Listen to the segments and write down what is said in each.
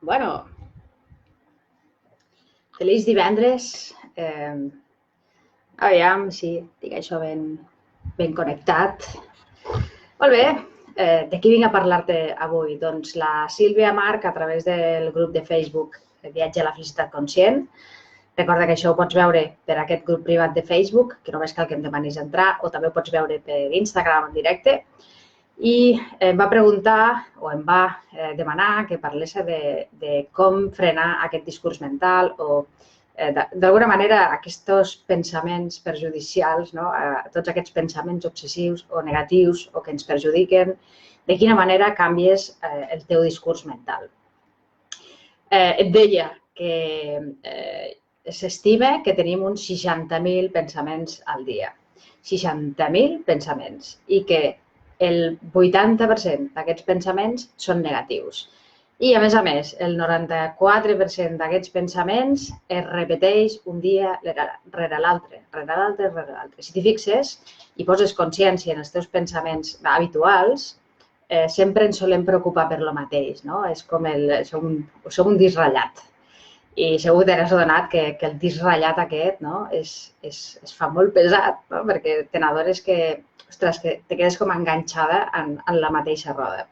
Bueno, feliç divendres. Aviam si tinc això ben connectat. Molt bé. De qui vinc a parlar-te avui? Doncs la Sílvia Marc, a través del grup de Facebook Viatge a la Felicitat Conscient. Recorda que això ho pots veure per aquest grup privat de Facebook, que només cal que em demanis entrar, o també ho pots veure per Instagram en directe. I em va preguntar, o em va demanar que parlés de com frenar aquest discurs mental o, d'alguna manera, aquests pensaments perjudicials, tots aquests pensaments obsessius o negatius o que ens perjudiquen, de quina manera canvies el teu discurs mental. Et deia que s'estima que tenim uns 60.000 pensaments al dia. 60.000 pensaments i que el 80% d'aquests pensaments són negatius. I, a més, el 94% d'aquests pensaments es repeteix un dia rere l'altre, Si t'hi fixes i poses consciència en els teus pensaments habituals, sempre ens solem preocupar per lo mateix, no? És com som un disc ratllat. I segur que t'has adonat que el disc ratllat aquest es fa molt pesat, perquè te n'adones que, ostres, que te quedes com enganxada en la mateixa roda.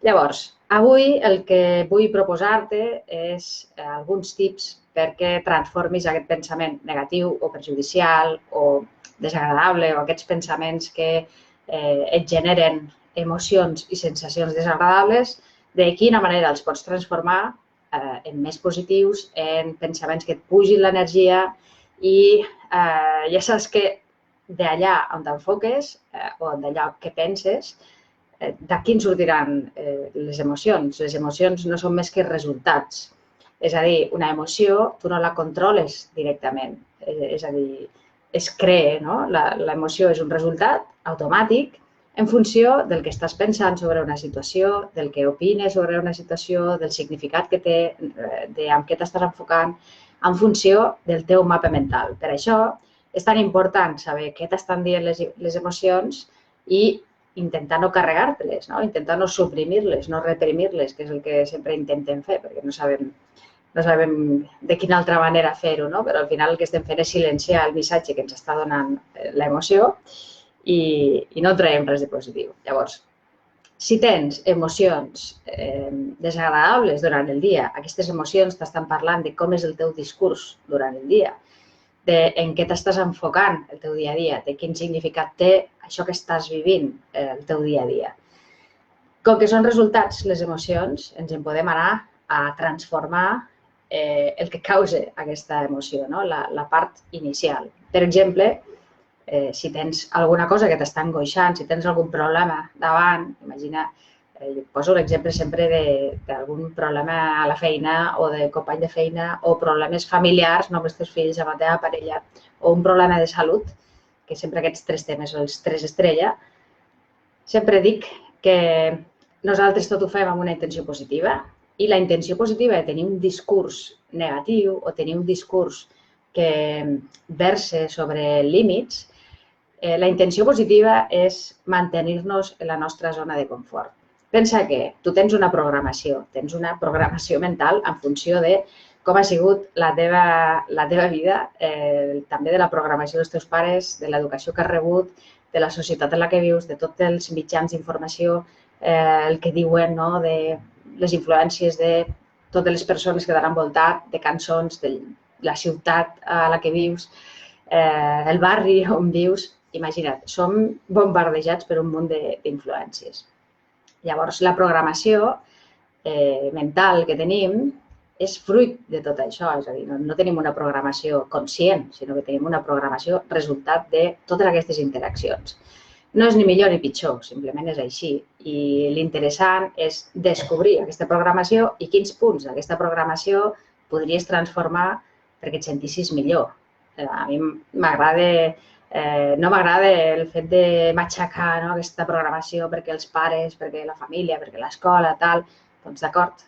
Llavors, avui el que vull proposar-te és alguns tips perquè transformis aquest pensament negatiu o perjudicial o desagradable o aquests pensaments que et generen emocions i sensacions desagradables, de quina manera els pots transformar en més positius, en pensaments que et pugin l'energia i ja saps que d'allà on t'enfoques o d'allà que penses, d'aquí en sortiran les emocions. Les emocions no són més que resultats. És a dir, una emoció tu no la controles directament. És a dir, es crea, no? L'emoció és un resultat automàtic en funció del que estàs pensant sobre una situació, del que opines sobre una situació, del significat que té, amb què t'estàs enfocant, en funció del teu mapa mental. Per això és tan important saber què t'estan dient les emocions i intentar no carregar-te-les, intentar no suprimir-les, no reprimir-les, que és el que sempre intentem fer, perquè no sabem de quina altra manera fer-ho, però al final el que estem fent és silenciar el missatge que ens està donant l'emoció i no traiem res de positiu. Llavors, si tens emocions desagradables durant el dia, aquestes emocions t'estan parlant de com és el teu discurs durant el dia, en què t'estàs enfocant el teu dia a dia, de quin significat té això que estàs vivint el teu dia a dia. Com que són resultats, les emocions, ens en podem anar a transformar el que causa aquesta emoció, la part inicial. Per exemple, si tens alguna cosa que t'està angoixant, si tens algun problema davant, imagina, jo poso l'exemple sempre d'algun problema a la feina o de company de feina o problemes familiars, amb els teus fills, amb la teva parella, o un problema de salut, que sempre aquests tres temes són els tres estrella. Sempre dic que nosaltres tot ho fem amb una intenció positiva i la intenció positiva de tenir un discurs negatiu o tenir un discurs que versa sobre límits, la intenció positiva és mantenir-nos en la nostra zona de confort. Pensa que tu tens una programació mental en funció de com ha sigut la teva vida, també de la programació dels teus pares, de l'educació que has rebut, de la societat en la que vius, de tots els mitjans d'informació, el que diuen, de les influències de totes les persones que t'han envoltat, de cançons, de la ciutat a la que vius, el barri on vius. Imagina't, som bombardejats per un munt d'influències. Llavors, la programació mental que tenim és fruit de tot això, és a dir, no tenim una programació conscient, sinó que tenim una programació resultat de totes aquestes interaccions. No és ni millor ni pitjor, simplement és així. I l'interessant és descobrir aquesta programació i quins punts d'aquesta programació podries transformar perquè et sentissis millor. A mi no m'agrada el fet de matxacar aquesta programació perquè els pares, perquè la família, perquè l'escola, tal. Doncs d'acord,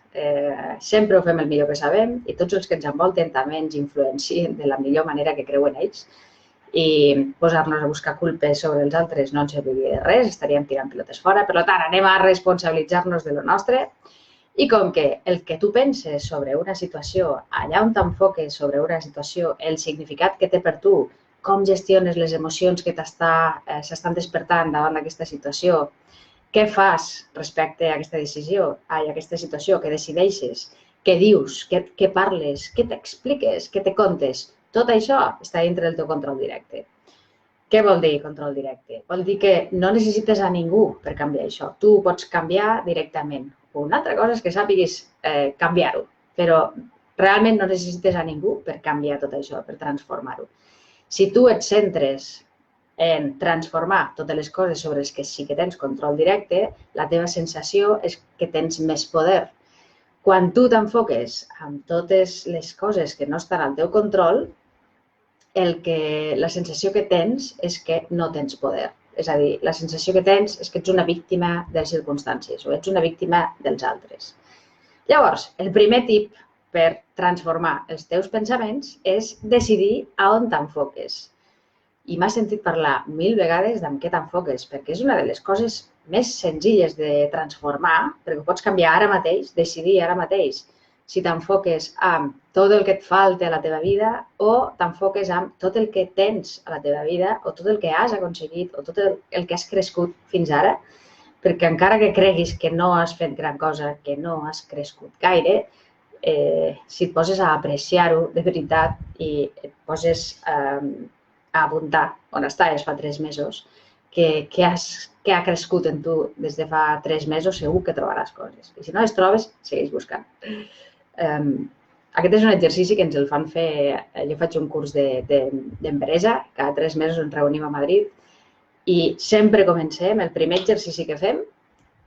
sempre ho fem el millor que sabem i tots els que ens envolten també ens influencien de la millor manera que creuen ells. I posar-nos a buscar culpes sobre els altres no ens serviria de res, estaríem tirant pilotes fora. Per tant, anem a responsabilitzar-nos de lo nostre I com que el que tu penses sobre una situació, allà on t'enfoques sobre una situació, el significat que té per tu, com gestiones les emocions que s'estan despertant davant d'aquesta situació, què fas respecte a aquesta decisió, a aquesta situació, què decideixes, què dius, què parles, què t'expliques, què te contes, tot això està dintre del teu control directe. Què vol dir control directe? Vol dir que no necessites a ningú per canviar això. Tu ho pots canviar directament. Una altra cosa és que sàpiguis canviar-ho, però realment no necessites a ningú per canviar tot això, per transformar-ho. Si tu et centres en transformar totes les coses sobre les que sí que tens control directe, la teva sensació és que tens més poder. Quan tu t'enfoques en totes les coses que no estan al teu control, la sensació que tens és que no tens poder. És a dir, la sensació que tens és que ets una víctima de les circumstàncies o ets una víctima dels altres. Llavors, el primer tip per transformar els teus pensaments és decidir a on t'enfoques. I m'has sentit parlar 1000 vegades d'en què t'enfoques, perquè és una de les coses més senzilles de transformar, perquè ho pots canviar ara mateix, decidir ara mateix si t'enfoques en tot el que et falta a la teva vida o t'enfoques en tot el que tens a la teva vida o tot el que has aconseguit o tot el que has crescut fins ara, perquè encara que creguis que no has fet gran cosa, que no has crescut gaire, si et poses a apreciar-ho de veritat i et poses a apuntar on estaves fa 3 mesos, què ha crescut en tu des de fa 3 mesos, segur que trobaràs coses. I si no les trobes, segueix buscant. Aquest és un exercici que ens el fan fer, jo faig un curs d'empresa, cada 3 mesos ens reunim a Madrid i sempre comencem, el primer exercici que fem,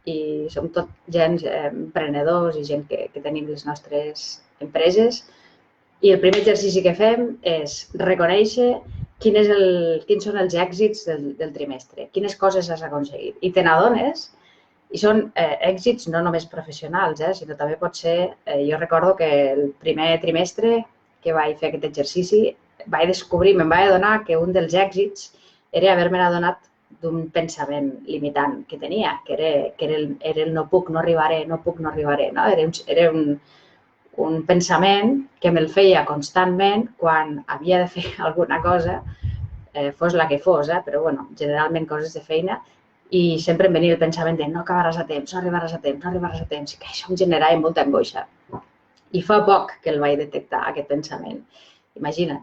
i som tot gent emprenedors i gent que tenim les nostres empreses, i el primer exercici que fem és reconèixer quins són els èxits del trimestre, quines coses has aconseguit. I te n'adones, i són èxits no només professionals, sinó també pot ser... Jo recordo que el primer trimestre que vaig fer aquest exercici vaig descobrir, me'n vaig adonar que un dels èxits era haver-me adonat d'un pensament limitant que tenia, que era el no puc, no arribaré, no puc, no arribaré. Era un pensament que me'l feia constantment quan havia de fer alguna cosa, fos la que fos, però generalment coses de feina, i sempre em venia el pensament de no acabaràs a temps, no arribaràs a temps, no arribaràs a temps, i que això em generava molta angoixa. I fa poc que el vaig detectar, aquest pensament. Imagina.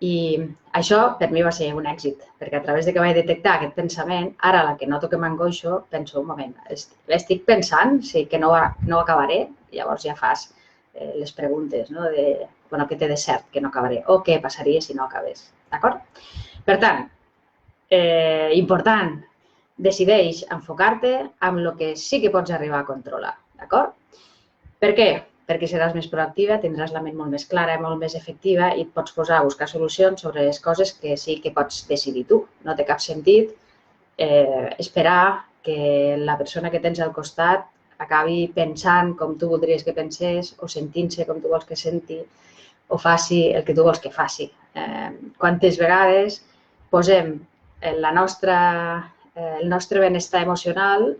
I això per mi va ser un èxit, perquè a través de que vaig detectar aquest pensament, ara la que noto que m'angoixo, penso, un moment, estic pensant que no acabaré, llavors ja fas les preguntes, no? Què té de cert que no acabaré o què passaria si no acabés. D'acord? Per tant, important, decideix enfocar-te en el que sí que pots arribar a controlar. D'acord? Per què? Perquè seràs més proactiva, tindràs la ment molt més clara, molt més efectiva i et pots posar a buscar solucions sobre les coses que sí que pots decidir tu. No té cap sentit esperar que la persona que tens al costat acabi pensant com tu voldries que pensés o sentint-se com tu vols que senti o faci el que tu vols que faci. Quantes vegades posem el nostre benestar emocional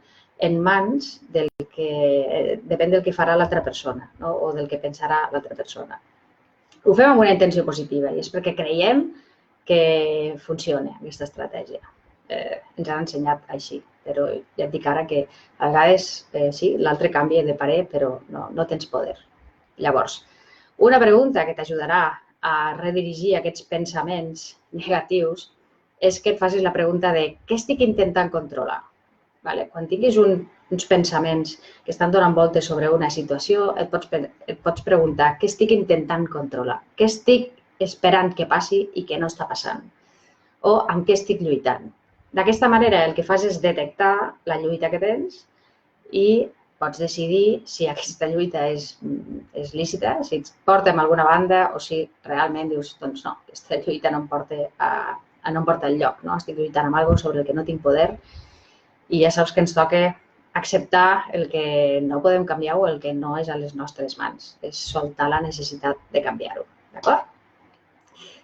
en mans depèn del que farà l'altra persona, no? O del que pensarà l'altra persona. Ho fem amb una intenció positiva i és perquè creiem que funciona aquesta estratègia. Ens han ensenyat així, però ja et dic ara que a vegades sí, l'altre canvia de parer, però no tens poder. Llavors, una pregunta que t'ajudarà a redirigir aquests pensaments negatius és que et facis la pregunta de què estic intentant controlar. Quan tinguis uns pensaments que estan donant voltes sobre una situació, et pots preguntar què estic intentant controlar, què estic esperant que passi i què no està passant, o amb què estic lluitant. D'aquesta manera, el que fas és detectar la lluita que tens i pots decidir si aquesta lluita és lícita, si et porta a alguna banda o si realment dius, doncs no, aquesta lluita no em porta enlloc, estic lluitant amb alguna cosa sobre el que no tinc poder i ja saps que ens toca acceptar el que no podem canviar o el que no és a les nostres mans. És soltar la necessitat de canviar-ho. D'acord?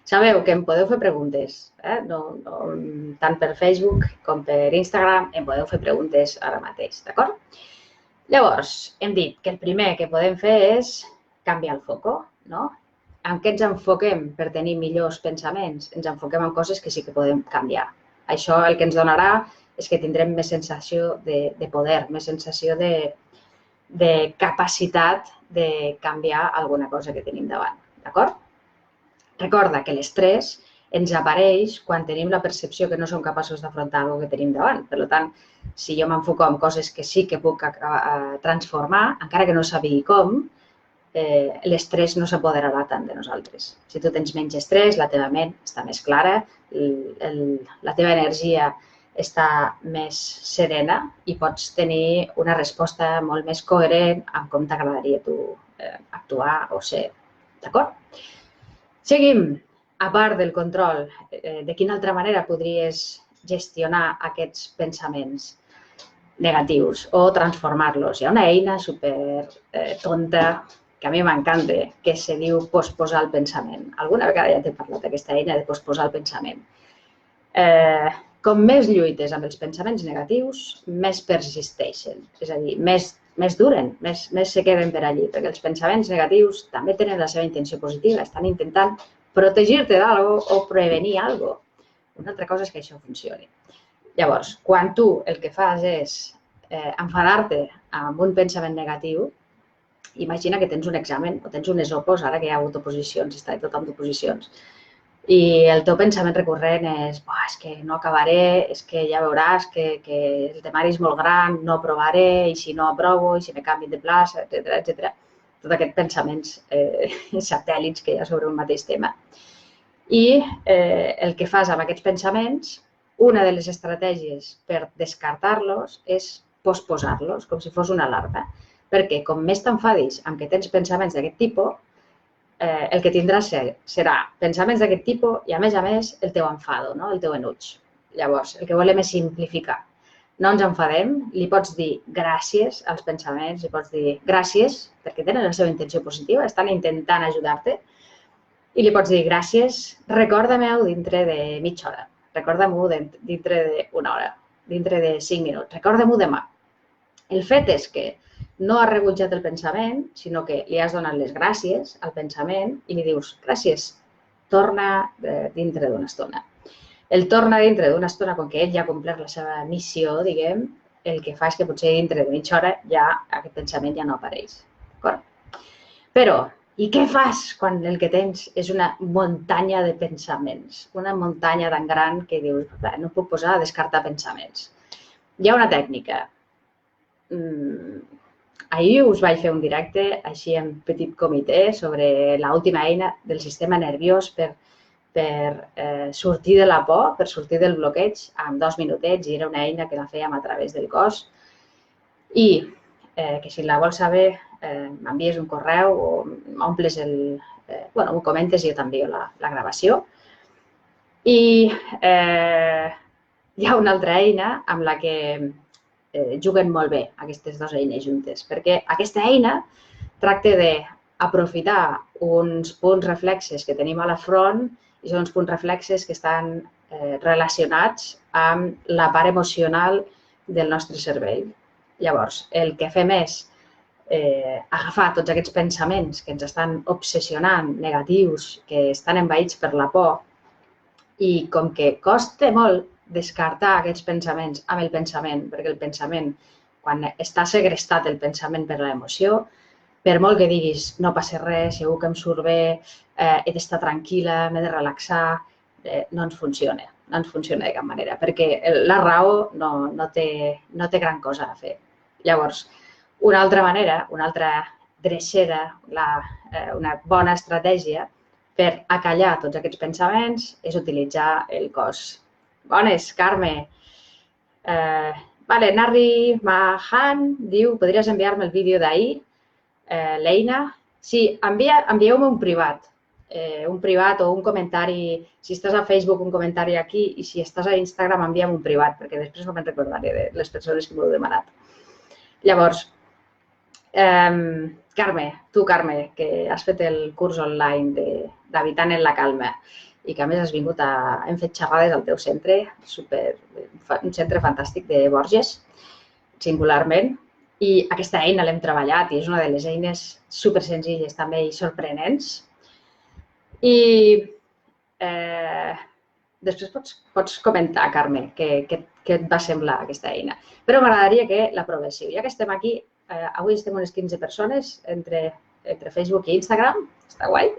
Sabeu que em podeu fer preguntes, tant per Facebook com per Instagram, em podeu fer preguntes ara mateix. D'acord? Llavors, hem dit que el primer que podem fer és canviar el foco, no? En què ens enfoquem per tenir millors pensaments? Ens enfoquem en coses que sí que podem canviar. Això el que ens donarà és que tindrem més sensació de poder, més sensació de capacitat de canviar alguna cosa que tenim davant, d'acord? Recorda que l'estrès ens apareix quan tenim la percepció que no som capaços d'afrontar alguna que tenim davant. Per tant, si jo m'enfoco en coses que sí que puc transformar, encara que no sàpigui com, l'estrès no s'apoderarà tant de nosaltres. Si tu tens menys estrès, la teva ment està més clara, la teva energia està més serena i pots tenir una resposta molt més coherent amb com t'agradaria tu actuar o ser. D'acord? Seguim. A part del control, de quina altra manera podries gestionar aquests pensaments negatius o transformar-los? Hi ha una eina super tonta que a mi m'encanta, que se diu posposar el pensament. Alguna vegada ja t'he parlat d'aquesta eina de posposar el pensament. Com més lluites amb els pensaments negatius, més persisteixen. És a dir, més duren, més se queden per allí, perquè els pensaments negatius també tenen la seva intenció positiva, estan intentant protegir-te d'algo o prevenir algo. Una altra cosa és que això funcioni. Llavors, quan tu el que fas és enfadar-te amb un pensament negatiu, imagina que tens un examen o tens unes opos, ara que hi ha hagut oposicions, està tothom d'oposicions, i el teu pensament recurrent és que no acabaré, és que ja veuràs que el temari és molt gran, no aprovaré, i si no aprovo, i si me canvien de plaça, etc. Tots aquests pensaments satèl·lits que hi ha sobre un mateix tema. I el que fas amb aquests pensaments, una de les estratègies per descartar-los és posposar-los, com si fos una alarma. Perquè com més t'enfadis amb que tens pensaments d'aquest tipus, el que tindràs serà pensaments d'aquest tipus i, a més, el teu enfado, el teu enuig. Llavors, el que volem és simplificar. No ens enfadem, li pots dir gràcies als pensaments, li pots dir gràcies perquè tenen la seva intenció positiva, estan intentant ajudar-te, i li pots dir gràcies, recorda-m'ho dintre de mitja hora, recorda-m'ho dintre d'una hora, dintre de 5 minuts, recorda-m'ho demà. El fet és que no has rebutjat el pensament, sinó que li has donat les gràcies al pensament i li dius gràcies, torna dintre d'una estona. El torna dintre d'una estona, com que ell ja ha complert la seva missió, diguem, el que fa és que potser dintre de mitja hora ja aquest pensament ja no apareix. D'acord? Però, i què fas quan el que tens és una muntanya de pensaments? Una muntanya tan gran que dius, no puc posar a descartar pensaments. Hi ha una tècnica. Ahir us vaig fer un directe, així en petit comitè, sobre l'última eina del sistema nerviós per sortir de la por, per sortir del bloqueig en 2 minutets, i era una eina que la fèiem a través del cos. I que si la vols saber, m'envies un correu o omples m'ho comentes i jo t'envio la gravació. I hi ha una altra eina amb la que juguen molt bé aquestes dues eines juntes, perquè aquesta eina tracta d'aprofitar uns punts reflexes que tenim a la front, i són uns punts reflexes que estan relacionats amb la part emocional del nostre cervell. Llavors, el que fem és agafar tots aquests pensaments que ens estan obsessionant, negatius, que estan envaïts per la por, i com que costa molt descartar aquests pensaments amb el pensament, perquè el pensament, quan està segrestat el pensament per l'emoció, per molt que diguis no passa res, segur que em surt bé, he d'estar tranquil·la, m'he de relaxar, no ens funciona. No ens funciona de cap manera, perquè la raó no té gran cosa a fer. Llavors, una altra manera, una altra drecera, una bona estratègia per acallar tots aquests pensaments és utilitzar el cos. Bones, Carme. Narri Mahan diu, podries enviar-me el vídeo d'ahir? L'eina? Sí, envieu-me un privat o un comentari. Si estàs a Facebook, un comentari aquí, i si estàs a Instagram, envia'm un privat, perquè després no me'n recordaré de les persones que m'ho heu demanat. Llavors, Carme, que has fet el curs online d'Habitant en la Calma i que a més has vingut hem fet xerrades al teu centre, un centre fantàstic de Borges, singularment. I aquesta eina l'hem treballat i és una de les eines super senzilles també i sorprenents. I després pots comentar, Carme, què et va semblar aquesta eina. Però m'agradaria que la provessiu. Ja que estem aquí, avui estem unes 15 persones entre Facebook i Instagram, està guai.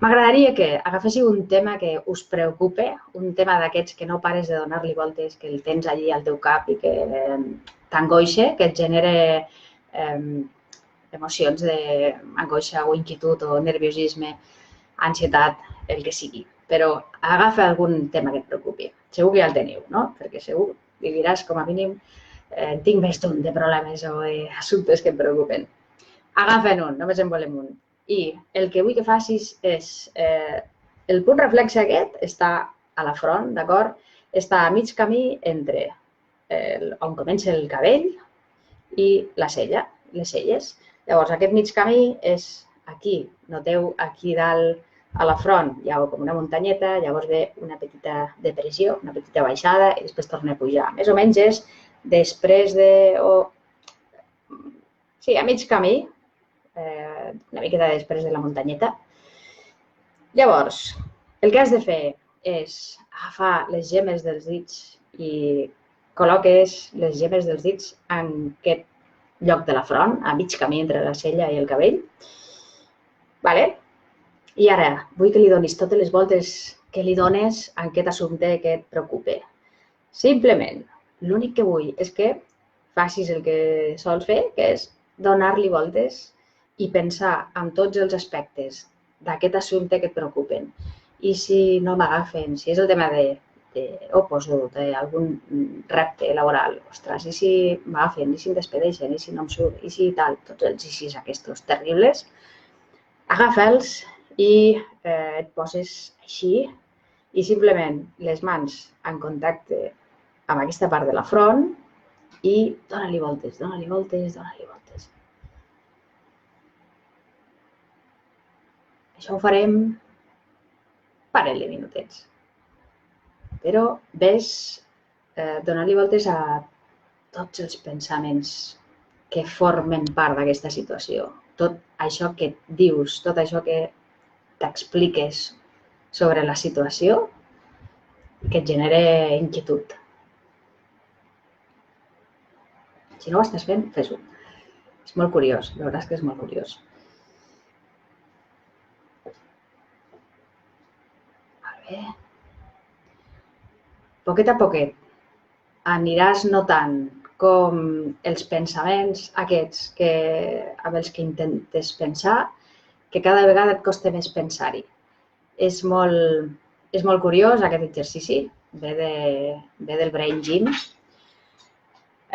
M'agradaria que agaféssiu un tema que us preocupe, un tema d'aquests que no pares de donar-li voltes, que el tens allí al teu cap i que t'angoixa, que et genera emocions d'angoixa o inquietud o nerviosisme, ansietat, el que sigui. Però agafa algun tema que et preocupi. Segur que ja el teniu, no? Perquè segur li diràs, com a mínim, tinc més d'un de problemes o d'assumptes que em preocupen. Agafa'n un, només en volem un. I el que vull que facis és, el punt reflexe aquest està a la front, d'acord? Està a mig camí entre on comença el cabell i la cella, les celles. Llavors, aquest mig camí és aquí. Noteu aquí dalt a la front hi ha com una muntanyeta, llavors ve una petita depressió, una petita baixada i després torna a pujar. Més o menys és després de... Sí, a mig camí, una miqueta després de la muntanyeta. Llavors, el que has de fer és agafar les gemmes dels dits i col·loques les gemmes dels dits en aquest lloc de la front, a mig camí entre la cella i el cabell. Vale? I ara vull que li donis totes les voltes que li dones a aquest assumpte que et preocupa. Simplement, l'únic que vull és que facis el que sols fer, que és donar-li voltes i pensar en tots els aspectes d'aquest assumpte que et preocupen. I si no m'agafen, si és el tema d'opus, d'algun repte laboral, ostres, i si m'agafen, i si em despedeixen, i si no em surt, i si tal, tots els i sis aquests terribles, agafa'ls i et poses així i simplement les mans en contacte amb aquesta part de la front i dóna-li voltes, dóna-li voltes, dóna-li voltes. Això ho farem un parell de minutets. Però ves donant-li voltes a tots els pensaments que formen part d'aquesta situació. Tot això que et dius, tot això que t'expliques sobre la situació que et genera inquietud. Si no ho estàs fent, fes-ho. És molt curiós, la veritat és que és molt curiós. Molt bé. Poquet a poquet aniràs notant com els pensaments aquests amb els que intentes pensar, que cada vegada et costa més pensar-hi. És molt curiós aquest exercici, ve del Brain Gym.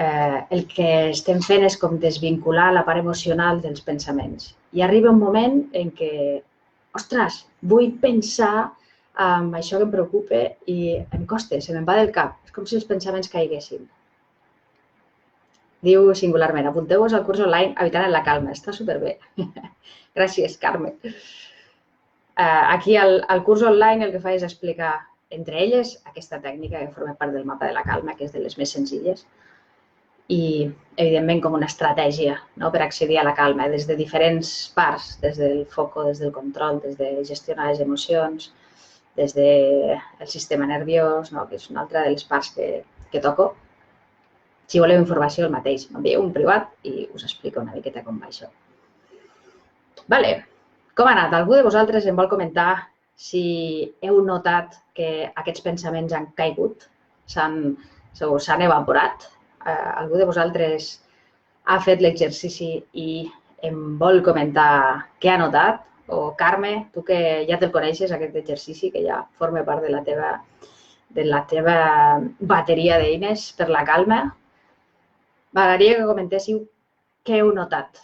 El que estem fent és com desvincular la part emocional dels pensaments. I arriba un moment en què, ostres, vull pensar en això que em preocupa i em costa, se me'n va del cap. És com si els pensaments caiguessin. Diu singularment, apunteu-vos al curs online Habitant en la calma. Està superbé. Gràcies, Carme. Aquí al curs online el que fa és explicar, entre elles, aquesta tècnica que forma part del mapa de la calma, que és de les més senzilles, i, evidentment, com una estratègia per accedir a la calma, des de diferents parts, des del foco, des del control, des de gestionar les emocions, des del sistema nerviós, que és una altra de les parts que toco. Si voleu informació, el mateix, m'envieu un privat i us explico una miqueta com va això. Vale. Com ha anat? Algú de vosaltres em vol comentar si heu notat que aquests pensaments han caigut, s'han evaporat? Algú de vosaltres ha fet l'exercici i em vol comentar què ha notat? O Carme, tu que ja te'l coneixes, aquest exercici, que ja forma part de la teva bateria d'eines per la calma, m'agradaria que comentéssiu què heu notat.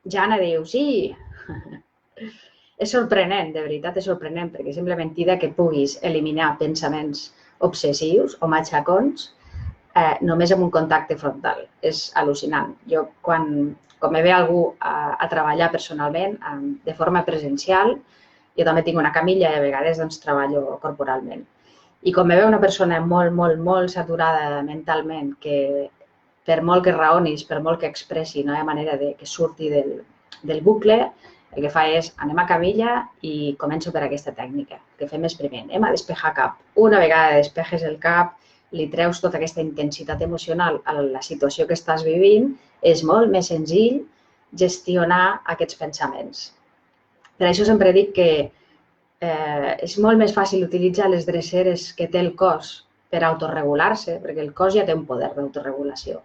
Jana diu, sí. És sorprenent, de veritat és sorprenent, perquè sembla mentida que puguis eliminar pensaments obsessius o matxacons només amb un contacte frontal. És al·lucinant. Jo, quan me ve algú a treballar personalment, de forma presencial, jo també tinc una camilla i a vegades treballo corporalment. I quan me ve una persona molt, molt, molt saturada mentalment, que per molt que raonis, per molt que expressi, no hi ha manera que surti del bucle, el que fa és anem a camilla i començo per aquesta tècnica. El que fem és primer, anem a despejar cap. Una vegada despejes el cap, li treus tota aquesta intensitat emocional a la situació que estàs vivint, és molt més senzill gestionar aquests pensaments. Per això sempre dic que és molt més fàcil utilitzar les dreceres que té el cos per autorregular-se, perquè el cos ja té un poder d'autorregulació.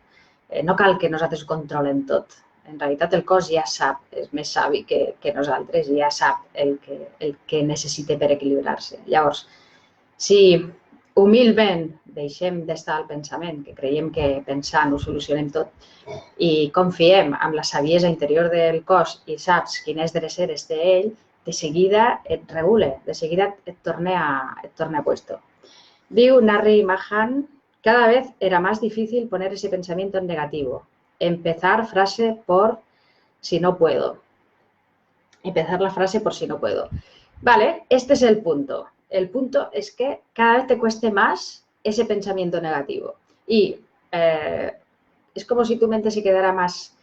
No cal que nosaltres ho controlem tot. En realitat el cos ja sap, és més savi que nosaltres, i ja sap el que necessita per equilibrar-se. Llavors, si humilment deixem d'estar al pensament, que creiem que pensant ho solucionem tot, i confiem en la saviesa interior del cos i saps quines dreceres té ell, de seguida et regula, de seguida et torna a puesto. Diu Narri Mahan, cada vez era más difícil poner ese pensamiento en negativo. Empezar frase por si no puedo. Empezar la frase por si no puedo. Vale, este es el punto. El punto es que cada vez te cueste más ese pensamiento negativo. Y es como si tu mente se quedara más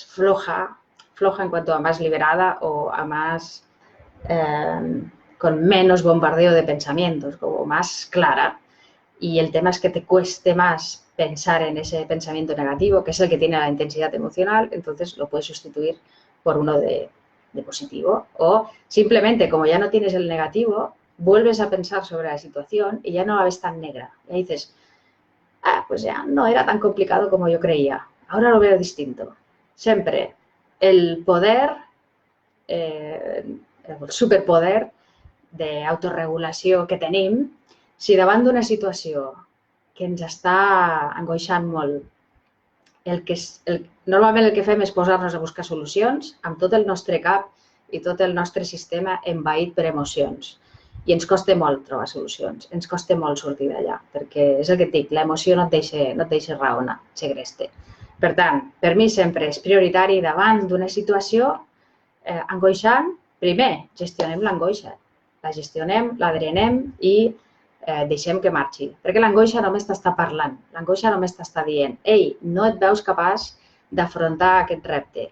floja en cuanto a más liberada o a más, con menos bombardeo de pensamientos, como más clara. Y el tema es que te cueste más pensar en ese pensamiento negativo, que es el que tiene la intensidad emocional, entonces lo puedes sustituir por uno de positivo. O simplemente, como ya no tienes el negativo, vuelves a pensar sobre la situación y ya no la ves tan negra. Y dices, pues ya no era tan complicado como yo creía, ahora lo veo distinto. Siempre el poder, el superpoder d'autorregulació que tenim, si davant d'una situació que ens està angoixant molt, normalment el que fem és posar-nos a buscar solucions amb tot el nostre cap i tot el nostre sistema envaït per emocions. I ens costa molt trobar solucions, ens costa molt sortir d'allà, perquè és el que et dic, l'emoció no et deixa raonar, segreste. Per tant, per mi sempre és prioritari davant d'una situació angoixant, primer gestionem l'angoixa, la gestionem, la drenem i deixem que marxi. Perquè l'angoixa només t'està parlant, l'angoixa només t'està dient, ei, no et veus capaç d'afrontar aquest repte.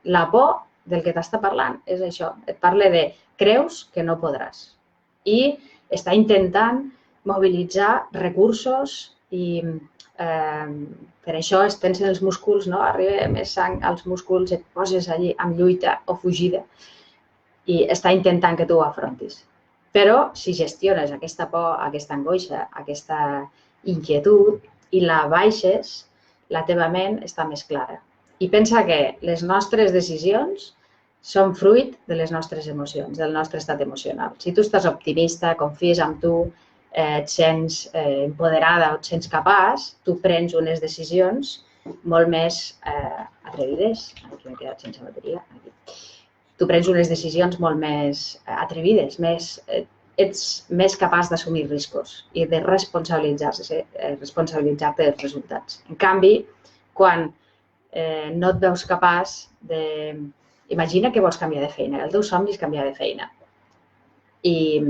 La por del que t'està parlant és això, et parla de creus que no podràs. I està intentant mobilitzar recursos i per això es tensen els músculs, arriba més sang als músculs, et poses allí amb lluita o fugida i està intentant que tu ho afrontis. Però si gestiones aquesta por, aquesta angoixa, aquesta inquietud i la baixes, la teva ment està més clara. I pensa que les nostres decisions són fruit de les nostres emocions, del nostre estat emocional. Si tu estàs optimista, confies en tu, et sents empoderada o et sents capaç, tu prens unes decisions molt més atrevides. Aquí m'he quedat sense bateria. Tu prens unes decisions molt més atrevides, ets més capaç d'assumir riscos i de responsabilitzar-te dels resultats. En canvi, quan no et veus capaç de... Imagina que vols canviar de feina, el teu somni és canviar de feina. I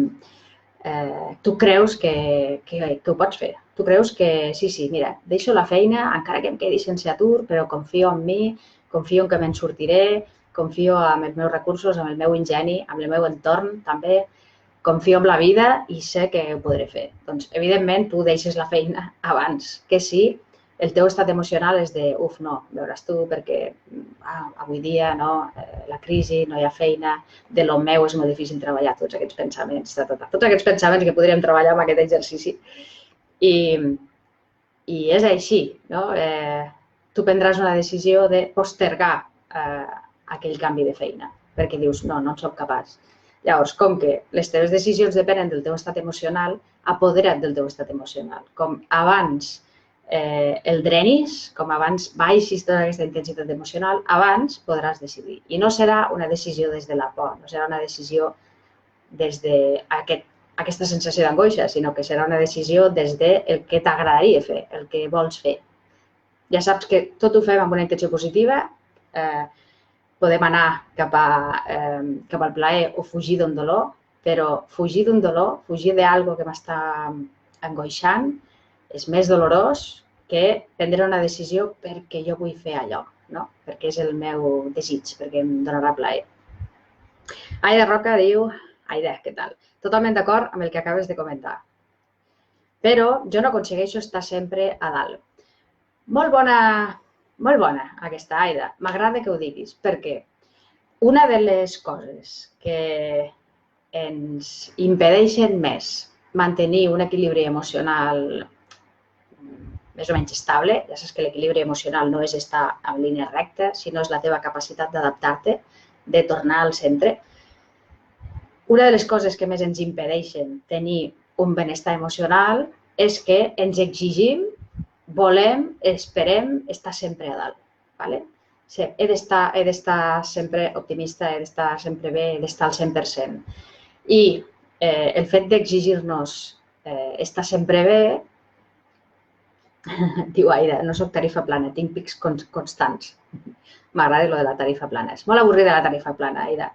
tu creus que ho pots fer. Tu creus que sí, mira, deixo la feina, encara que em quedi sense atur, però confio en mi, confio en que me'n sortiré, confio en els meus recursos, en el meu ingeni, en el meu entorn també, confio en la vida i sé que ho podré fer. Doncs, evidentment, tu deixes la feina abans que si el teu estat emocional és de, no, veuràs tu, perquè avui dia la crisi, no hi ha feina, de lo meu és molt difícil treballar tots aquests pensaments, tots aquests pensaments que podríem treballar amb aquest exercici. I és així, no? Tu prendràs una decisió de postergar aquell canvi de feina, perquè dius, no en soc capaç. Llavors, com que les teves decisions depenen del teu estat emocional, apodera't del teu estat emocional. Com abans el drenis, com abans baixis tota aquesta intensitat emocional, abans podràs decidir. I no serà una decisió des de la por, no serà una decisió des d'aquesta sensació d'angoixa, sinó que serà una decisió des del que t'agradaria fer, el que vols fer. Ja saps que tot ho fem amb una intenció positiva, podem anar cap al plaer o fugir d'un dolor, però fugir d'un dolor, fugir d'algo que m'està angoixant, és més dolorós que prendre una decisió perquè jo vull fer allò, no? Perquè és el meu desig, perquè em donarà plaer. Aida Roca diu, Aida, què tal? Totalment d'acord amb el que acabes de comentar. Però jo no aconsegueixo estar sempre a dalt. Molt bona aquesta, Aida. M'agrada que ho diguis, perquè una de les coses que ens impedeixen més mantenir un equilibri emocional més o menys estable, ja saps que l'equilibri emocional no és estar en línia recta, sinó és la teva capacitat d'adaptar-te, de tornar al centre. Una de les coses que més ens impedeixen tenir un benestar emocional és que ens exigim, volem, esperem estar sempre a dalt. ¿Vale? He d'estar sempre optimista, he d'estar sempre bé, he d'estar al 100%. I el fet d'exigir-nos estar sempre bé, diu Aida, no soc tarifa plana, tinc pics constants. M'agrada lo de la tarifa plana. És molt avorrida la tarifa plana, Aida.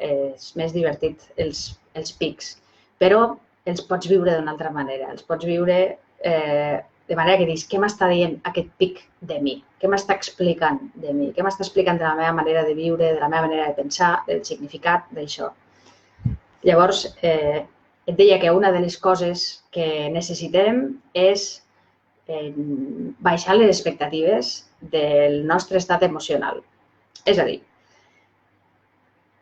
És més divertit els pics, però els pots viure d'una altra manera. Els pots viure de manera que dius, què m'està dient aquest pic de mi? Què m'està explicant de mi? Què m'està explicant de la meva manera de viure, de la meva manera de pensar, del significat d'això? Llavors, et deia que una de les coses que necessitem és baixar les expectatives del nostre estat emocional. És a dir,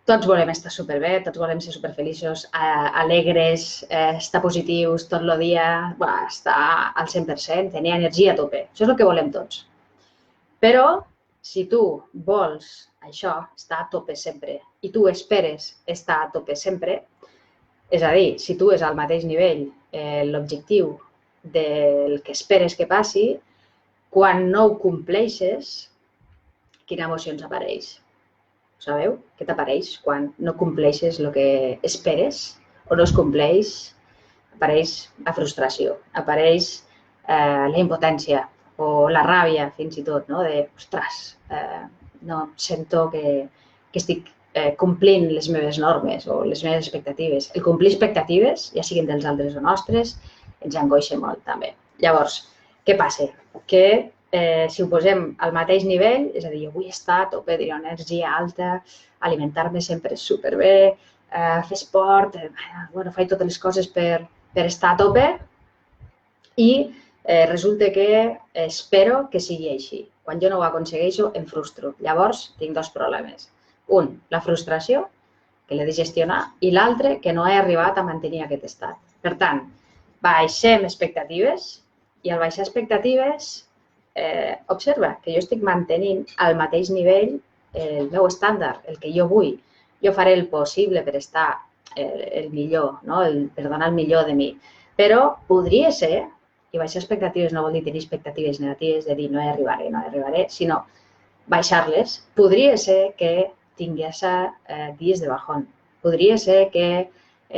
tots volem estar superbé, tots volem ser superfeliços, alegres, estar positius tot el dia, estar al 100%, tenir energia a tope. Això és el que volem tots. Però si tu vols això, estar a tope sempre, i tu esperes estar a tope sempre, és a dir, si tu és al mateix nivell l'objectiu del que esperes que passi, quan no ho compleixes, quina emoció ens apareix? Ho sabeu? Què t'apareix quan no compleixes el que esperes o no es compleix? Apareix la frustració, apareix la impotència o la ràbia, fins i tot, no? De, ostres, no sento que estic complint les meves normes o les meves expectatives. El complir expectatives, ja siguin dels altres o nostres, ens angoixa molt també. Llavors, què passa? Que si ho posem al mateix nivell, és a dir, jo vull estar a tope, tenir una energia alta, alimentar-me sempre superbé, fer esport, faig totes les coses per estar a tope i resulta que espero que sigui així. Quan jo no ho aconsegueixo, em frustro. Llavors, tinc dos problemes. Un, la frustració, que l'he de gestionar, i l'altre, que no he arribat a mantenir aquest estat. Per tant, baixem expectatives i al baixar expectatives observa que jo estic mantenint al mateix nivell el meu estàndard, el que jo vull. Jo faré el possible per estar el millor, per donar el millor de mi. Però podria ser, i baixar expectatives no vol dir tenir expectatives negatives, de dir no hi arribaré, sinó baixar-les. Podria ser que tingués dies de bajón. Podria ser que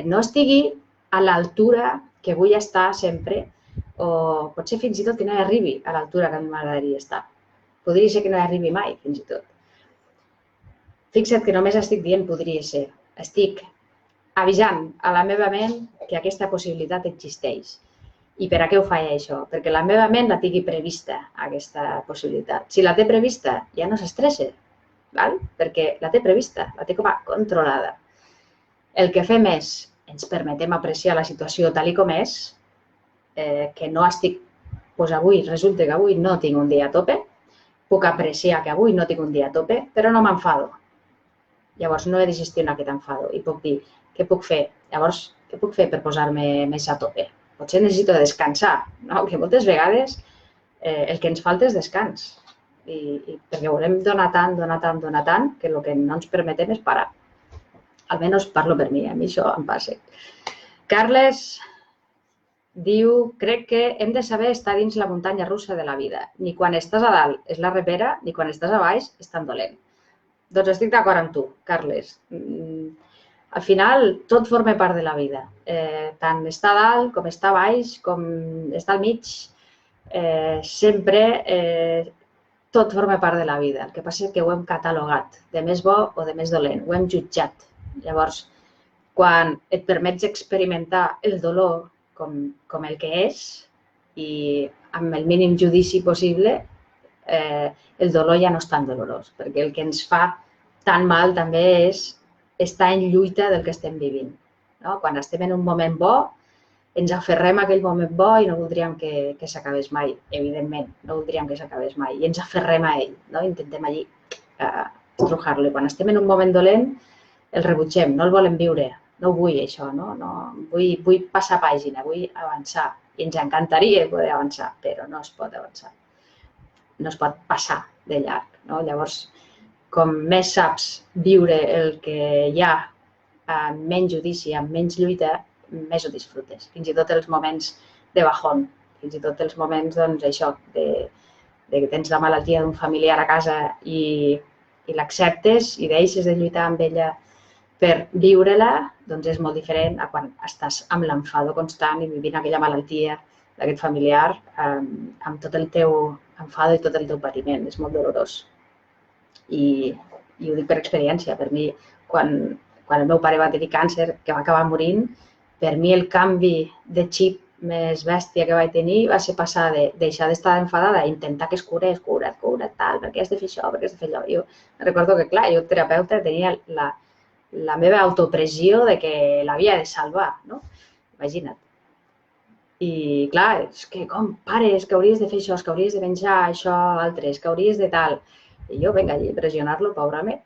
no estigui a l'altura que vull estar sempre, o potser fins i tot que no hi arribi a l'altura que a mi m'agradaria estar. Podria ser que no hi arribi mai, fins i tot. Fixa't que només estic dient podria ser. Estic avisant a la meva ment que aquesta possibilitat existeix. I per a què ho faig això? Perquè la meva ment la tingui prevista, aquesta possibilitat. Si la té prevista, ja no s'estressa, perquè la té prevista, la té com a controlada. El que fem és, ens permetem apreciar la situació tal com és, que no estic, doncs avui, resulta que avui no tinc un dia a tope, puc apreciar que avui no tinc un dia a tope, però no m'enfado. Llavors no he de gestionar aquest enfado i puc dir, què puc fer? Llavors, què puc fer per posar-me més a tope? Potser necessito descansar, no? Que moltes vegades el que ens falta és descans. Perquè volem donar tant, que el que no ens permetem és parar. Almenys parlo per mi, a mi això em passa. Carles diu, crec que hem de saber estar dins la muntanya russa de la vida. Ni quan estàs a dalt és la repera, ni quan estàs a baix és tan dolent. Doncs estic d'acord amb tu, Carles. Al final, tot forma part de la vida. Tant estar a dalt, com estar a baix, com estar al mig, sempre tot forma part de la vida. El que passa és que ho hem catalogat de més bo o de més dolent. Ho hem jutjat. Llavors, quan et permets experimentar el dolor com el que és i amb el mínim judici possible, el dolor ja no és tan dolorós, perquè el que ens fa tan mal també és estar en lluita del que estem vivint. No? Quan estem en un moment bo, ens aferrem a aquell moment bo i no voldríem que s'acabés mai, evidentment, no voldríem que s'acabés mai, i ens aferrem a ell, no? Intentem allí estrujar-lo. I quan estem en un moment dolent, el rebutgem, no el volem viure, no ho vull això, vull passar pàgina, vull avançar, i ens encantaria poder avançar, però no es pot avançar, no es pot passar de llarg. No? Llavors, com més saps viure el que hi ha amb menys judici, amb menys lluita, més ho disfrutes. Fins i tot els moments de bajón, fins i tot els moments, doncs, això, de que tens la malaltia d'un familiar a casa i l'acceptes i deixes de lluitar amb ella per viure-la, doncs és molt diferent a quan estàs amb l'enfado constant i vivint aquella malaltia d'aquest familiar amb tot el teu enfado i tot el teu patiment. És molt dolorós. I ho dic per experiència. Per mi, quan el meu pare va tenir càncer, que va acabar morint, per mi el canvi de xip més bèstia que vaig tenir va ser passar de deixar d'estar enfadada a intentar que es curés, cura't, tal, perquè has de fer això, perquè has de fer allò. Jo recordo que, clar, jo, terapeuta, tenia la meva autopressió de que l'havia de salvar, no? Imagina't. I, clar, és que com, pare, és que hauries de fer això, és que hauries de menjar això, altre, és que hauries de tal. I jo, vinga, allí, pressionar-lo, pobre home.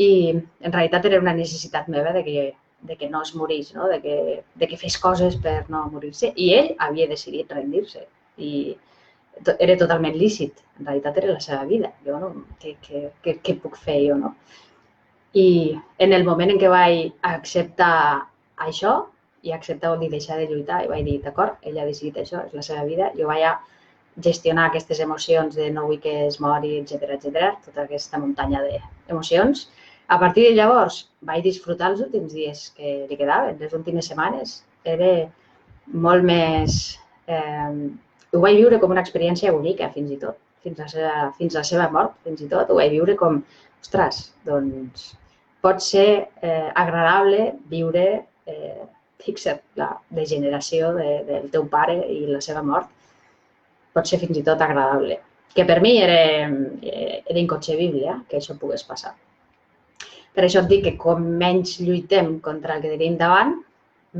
I, en realitat, era una necessitat meva de que no es morís, no? de que fes coses per no morir-se. I ell havia decidit rendir-se. I era totalment lícit. En realitat era la seva vida. Jo no, què puc fer jo, no? I en el moment en què vaig acceptar això, i acceptar vol dir deixar de lluitar, i vaig dir, d'acord, ell ha decidit això, és la seva vida, jo vaig a gestionar aquestes emocions de no vull que es mori, etc., tota aquesta muntanya d'emocions. A partir de llavors, vaig disfrutar els últims dies que li quedaven, les últimes setmanes. Era molt més... Ho vaig viure com una experiència única, fins i tot. Fins a la seva mort, fins i tot. Ho vaig viure com, ostres, doncs, pot ser agradable viure, fixa't, la degeneració del teu pare i la seva mort. Pot ser fins i tot agradable. Que per mi era inconcebible que això pogués passar. Per això et dic que com menys lluitem contra el que tenim davant,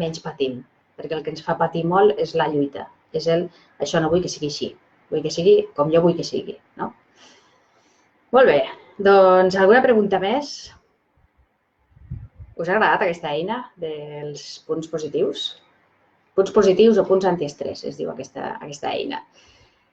menys patim. Perquè el que ens fa patir molt és la lluita. És això no vull que sigui així. Vull que sigui com jo vull que sigui. No? Molt bé. Doncs alguna pregunta més? Us ha agradat aquesta eina dels punts positius? Punts positius o punts antiestrès, es diu aquesta eina.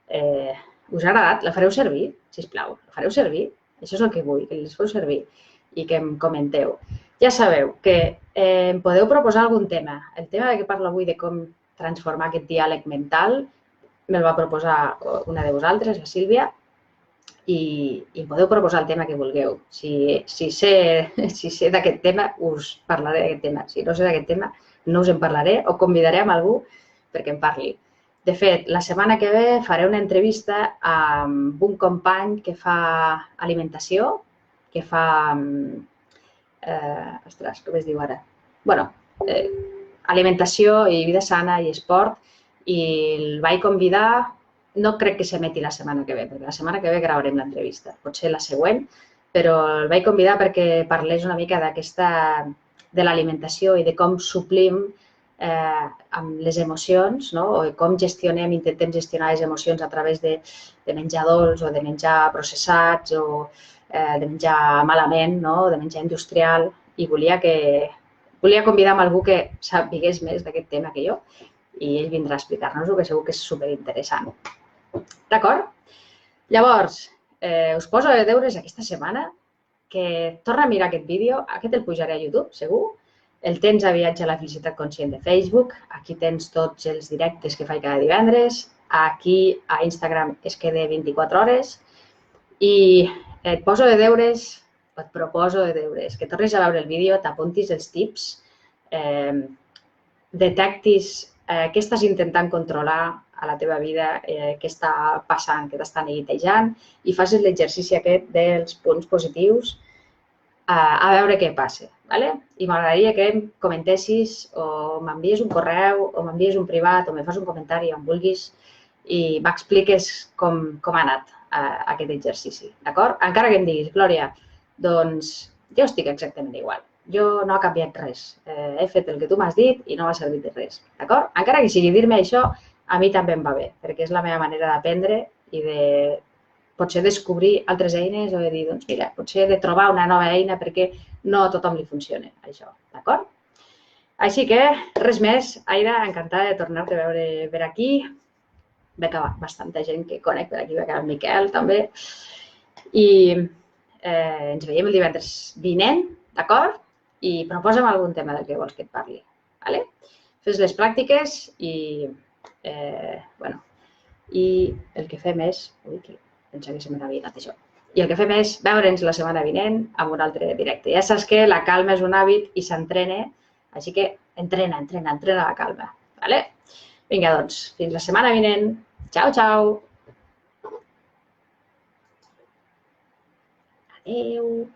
Us ha agradat? La fareu servir, sisplau? La fareu servir? Això és el que vull, que les feu servir i que em comenteu. Ja sabeu que em podeu proposar algun tema. El tema de què parlo avui de com transformar aquest diàleg mental me'l va proposar una de vosaltres, la Sílvia, i em podeu proposar el tema que vulgueu. Si sé d'aquest tema, us parlaré d'aquest tema. Si no sé d'aquest tema, no us en parlaré o convidaré a algú perquè em parli. De fet, la setmana que ve faré una entrevista amb un company que fa alimentació, que fa... Ostres, com es diu ara? Bueno, alimentació i vida sana i esport, i el vaig convidar, no crec que s'emeti la setmana que ve, perquè la setmana que ve gravarem l'entrevista, potser la següent, però el vaig convidar perquè parlés una mica de l'alimentació i de com suplim amb les emocions, no? O com intentem gestionar les emocions a través de menjar dolç o de menjar processats o de menjar malament, no? De menjar industrial, i volia convidar algú que sapigués més d'aquest tema que jo, i ell vindrà a explicar-nos-ho, que segur que és superinteressant. D'acord? Llavors, us poso deures aquesta setmana que torna a mirar aquest vídeo, aquest el pujaré a YouTube, segur. El tens a Viatge a la Felicitat Conscient de Facebook, aquí tens tots els directes que faig cada divendres, aquí a Instagram es queda 24 hores, i et poso de deures, o et proposo de deures, que tornis a veure el vídeo, t'apuntis els tips, detectis què estàs intentant controlar a la teva vida, què està passant, què t'està neguitejant, i facis l'exercici aquest dels punts positius a veure què passa. I m'agradaria que em comentessis o m'envies un correu o m'envies un privat o me fas un comentari on vulguis i m'expliques com ha anat aquest exercici, d'acord? Encara que em diguis, Glòria, doncs jo estic exactament igual. Jo no ha canviat res. He fet el que tu m'has dit i no m'ha servit de res, d'acord? Encara que sigui dir-me això, a mi també em va bé, perquè és la meva manera d'aprendre i de potser descobrir altres eines o de dir, doncs mira, potser de trobar una nova eina perquè no a tothom li funciona això, d'acord? Així que, res més. Aida, encantada de tornar-te a veure per aquí. Veig bastanta gent que conec per aquí, veig el Miquel també. I ens veiem el divendres vinent, d'acord? I proposa'm algun tema del que vols que et parli. Vale? Fes les pràctiques i, bueno, i el que fem és... Ui, que pensa que se me n'havia anat això. I el que fem és veure'ns la setmana vinent amb un altre directe. Ja saps que la calma és un hàbit i s'entrena, així que entrena la calma. Vale? Vinga, doncs, fins la setmana vinent. Ciao, ciao. Adéu.